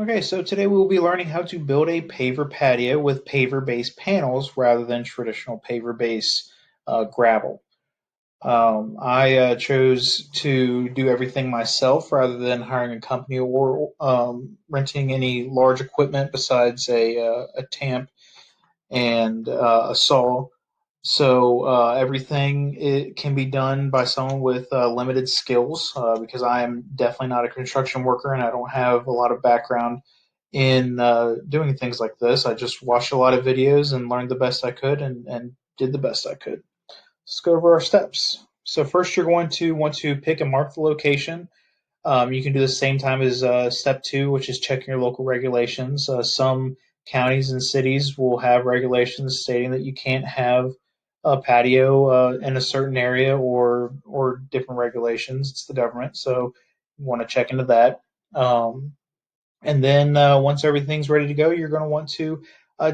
Okay, so today we will be learning how to build a paver patio with paver-based panels rather than traditional paver-based gravel. I chose to do everything myself rather than hiring a company or renting any large equipment besides a tamp and a saw. So everything it can be done by someone with limited skills because I am definitely not a construction worker and I don't have a lot of background in doing things like this. I just watched a lot of videos and learned the best I could and did the best I could. Let's go over our steps. So first, you're going to want to pick and mark the location. You can do the same time as step two, which is checking your local regulations. Some counties and cities will have regulations stating that you can't have a patio in a certain area or different regulations. It's the government, so you want to check into that. And then once everything's ready to go, you're going to want to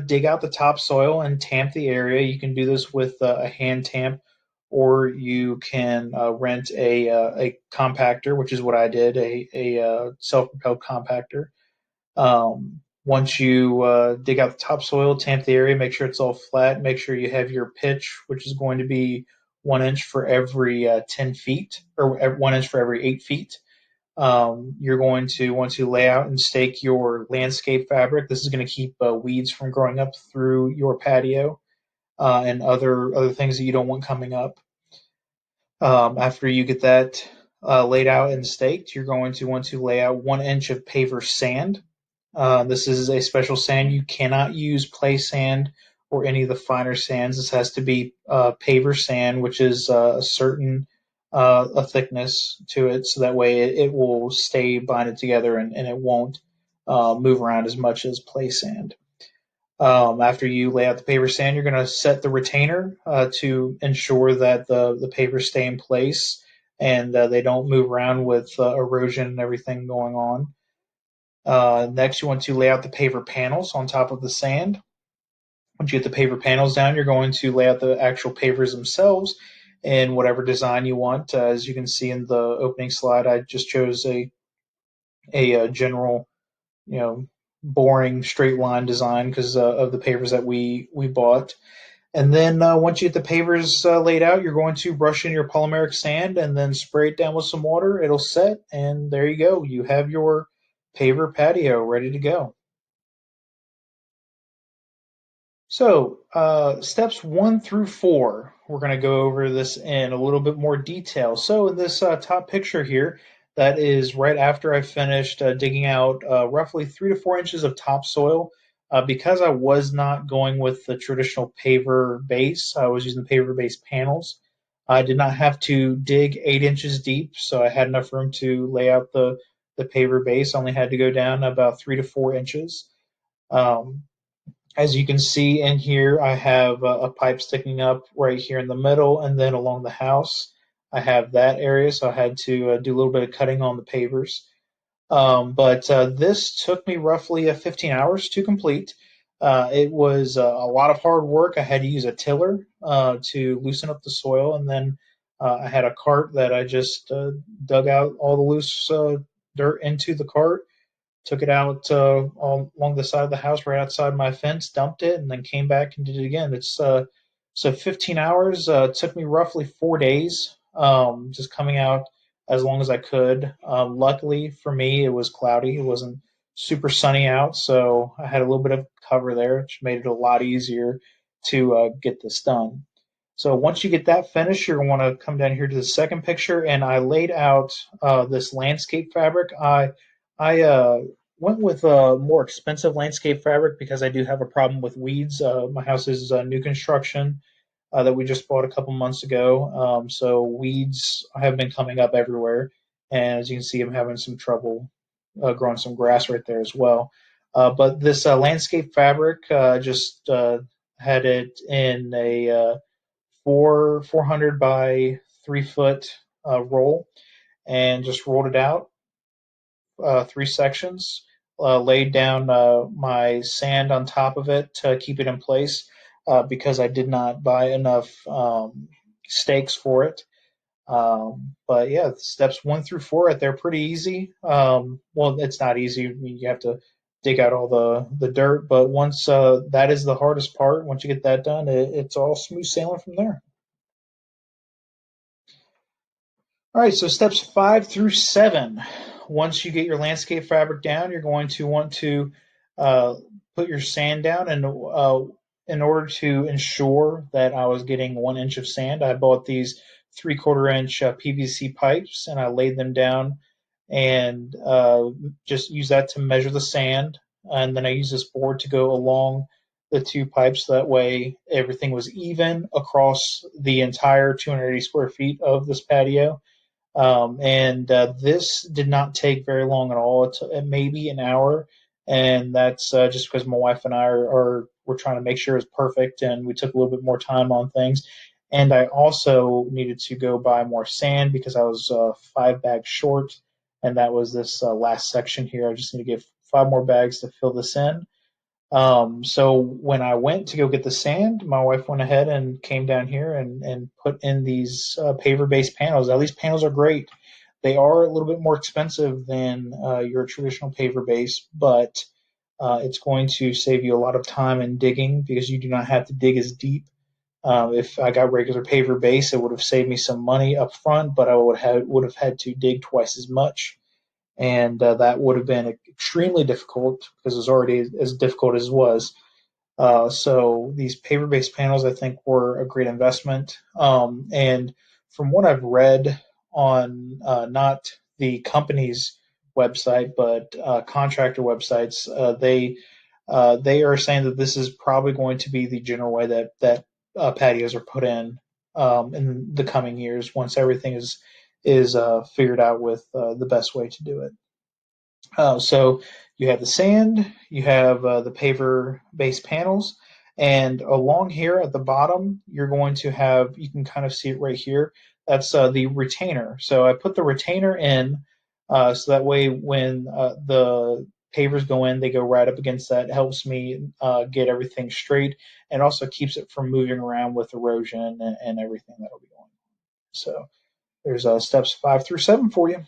dig out the topsoil and tamp the area. You can do this with a hand tamp, or you can rent a compactor, which is what I did, a self-propelled compactor. Once you dig out the topsoil, tamp the area, make sure it's all flat, make sure you have your pitch, which is going to be 1 inch for every 10 feet, or 1 inch for every 8 feet. You're going to want to lay out and stake your landscape fabric. This is going to keep weeds from growing up through your patio and other things that you don't want coming up. After you get that laid out and staked, you're going to want to lay out 1 inch of paver sand. This is a special sand. You cannot use play sand or any of the finer sands. This has to be paver sand, which is a certain a thickness to it, so that way it will stay binded together and it won't move around as much as play sand. After you lay out the paver sand, you're going to set the retainer to ensure that the papers stay in place and they don't move around with erosion and everything going on. Next, you want to lay out the paver panels on top of the sand. Once you get the paver panels down, you're going to lay out the actual pavers themselves in whatever design you want. As you can see in the opening slide, I just chose a general, you know, boring straight line design because of the pavers that we bought. And then once you get the pavers laid out, you're going to brush in your polymeric sand and then spray it down with some water. It'll set, and there you go. You have your paver patio ready to go. So, steps 1 through 4, we're going to go over this in a little bit more detail. So, in this top picture here, that is right after I finished digging out roughly 3 to 4 inches of topsoil. Because I was not going with the traditional paver base, I was using the paver base panels. I did not have to dig 8 inches deep, so I had enough room to lay out the paver base. I only had to go down about 3 to 4 inches. Um, as you can see in here, I have a pipe sticking up right here in the middle, and then along the house, I have that area. So I had to do a little bit of cutting on the pavers. But this took me roughly 15 hours to complete. It was a lot of hard work. I had to use a tiller to loosen up the soil, and then I had a cart that I just dug out all the loose dirt into the cart, took it out all along the side of the house right outside my fence, dumped it, and then came back and did it again. It's so 15 hours. Took me roughly 4 days, just coming out as long as I could. Luckily for me, it was cloudy. It wasn't super sunny out, so I had a little bit of cover there, which made it a lot easier to get this done. So once you get that finished, you're going to want to come down here to the second picture, and I laid out this landscape fabric. I went with a more expensive landscape fabric because I do have a problem with weeds. My house is new construction that we just bought a couple months ago, so weeds have been coming up everywhere. And as you can see, I'm having some trouble growing some grass right there as well. But this landscape fabric just had it in a 400 by 3 foot roll and just rolled it out 3 sections, laid down my sand on top of it to keep it in place because I did not buy enough stakes for it. But yeah, steps 1 through 4, they're pretty easy. Well, it's not easy. I mean, you have to dig out all the dirt. But once that is the hardest part. Once you get that done, it's all smooth sailing from there. All right, so steps 5 through 7. Once you get your landscape fabric down, you're going to want to uh, put your sand down. And in order to ensure that I was getting 1 inch of sand, I bought these 3/4 inch PVC pipes and I laid them down and just use that to measure the sand. And then I use this board to go along the two pipes. So that way everything was even across the entire 280 square feet of this patio. And this did not take very long at all. It's maybe an hour, and that's just because my wife and I we're trying to make sure it's perfect, and we took a little bit more time on things. And I also needed to go buy more sand because I was 5 bags short, and that was this last section here. I just need to get 5 more bags to fill this in. So when I went to go get the sand, my wife went ahead and came down here and put in these paver-based panels. Now these panels are great. They are a little bit more expensive than your traditional paver base, but it's going to save you a lot of time in digging because you do not have to dig as deep. If I got regular paver base, it would have saved me some money up front, but I would have had to dig twice as much, and that would have been extremely difficult because it was already as difficult as it was. So these paper-based panels, I think, were a great investment. And from what I've read on not the company's website, but contractor websites, they are saying that this is probably going to be the general way that patios are put in the coming years once everything is figured out with the best way to do it. So you have the sand, you have the paver base panels, and along here at the bottom, you're going to have, you can kind of see it right here. That's the retainer. So I put the retainer in so that way when the pavers go in, they go right up against that. It helps me get everything straight and also keeps it from moving around with erosion and everything that'll be going on. So there's steps 5 through 7 for you.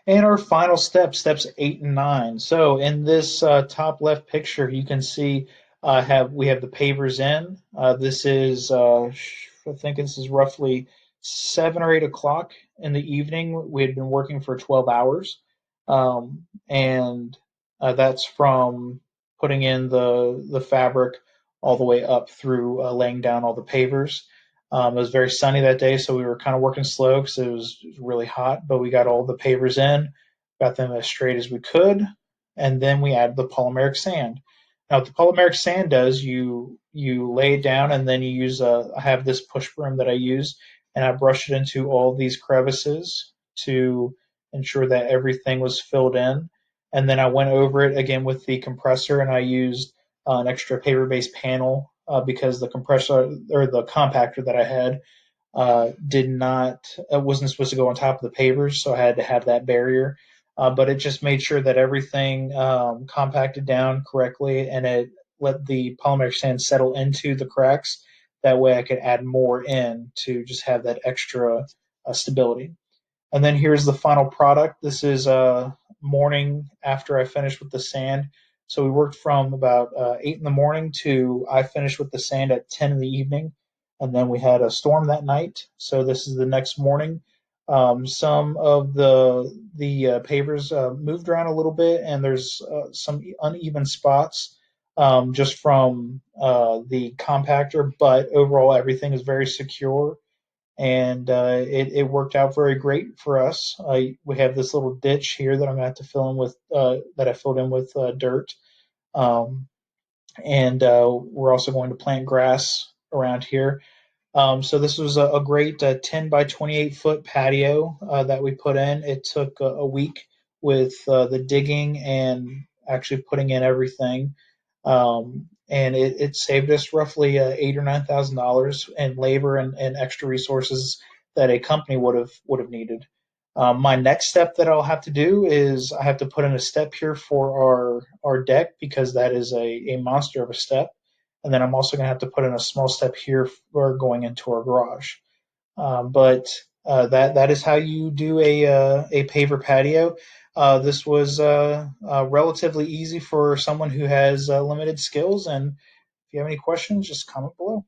And our final step, steps 8 and 9. So in this top left picture, you can see we have the pavers in. This is I think this is roughly 7 or 8 o'clock in the evening. We had been working for 12 hours, and that's from putting in the fabric all the way up through laying down all the pavers. It was very sunny that day, so we were kind of working slow because it was really hot. But we got all the pavers in, got them as straight as we could, and then we added the polymeric sand. Now, what the polymeric sand does, you lay it down, and then you use I have this push broom that I use, and I brush it into all these crevices to ensure that everything was filled in. And then I went over it again with the compressor, and I used an extra paver-based panel because the compressor or the compactor that I had did not wasn't supposed to go on top of the pavers, so I had to have that barrier. But it just made sure that everything compacted down correctly, and it let the polymeric sand settle into the cracks. That way, I could add more in to just have that extra stability. And then here's the final product. This is morning after I finished with the sand. So we worked from about 8 in the morning to I finished with the sand at 10 in the evening. And then we had a storm that night. So this is the next morning. Some of the pavers moved around a little bit, and there's some uneven spots just from the compactor. But overall, everything is very secure, and it worked out very great for us. We have this little ditch here that I'm going to have to fill in with that I filled in with dirt, um, and we're also going to plant grass around here. So this was a great 10 by 28-foot patio that we put in. It took a week with the digging and actually putting in everything. And it saved us roughly $8,000 or $9,000 in labor and extra resources that a company would have needed. My next step that I'll have to do is I have to put in a step here for our deck because that is a monster of a step. And then I'm also going to have to put in a small step here for going into our garage. But that is how you do a paver patio. this was relatively easy for someone who has limited skills. And if you have any questions, just comment below.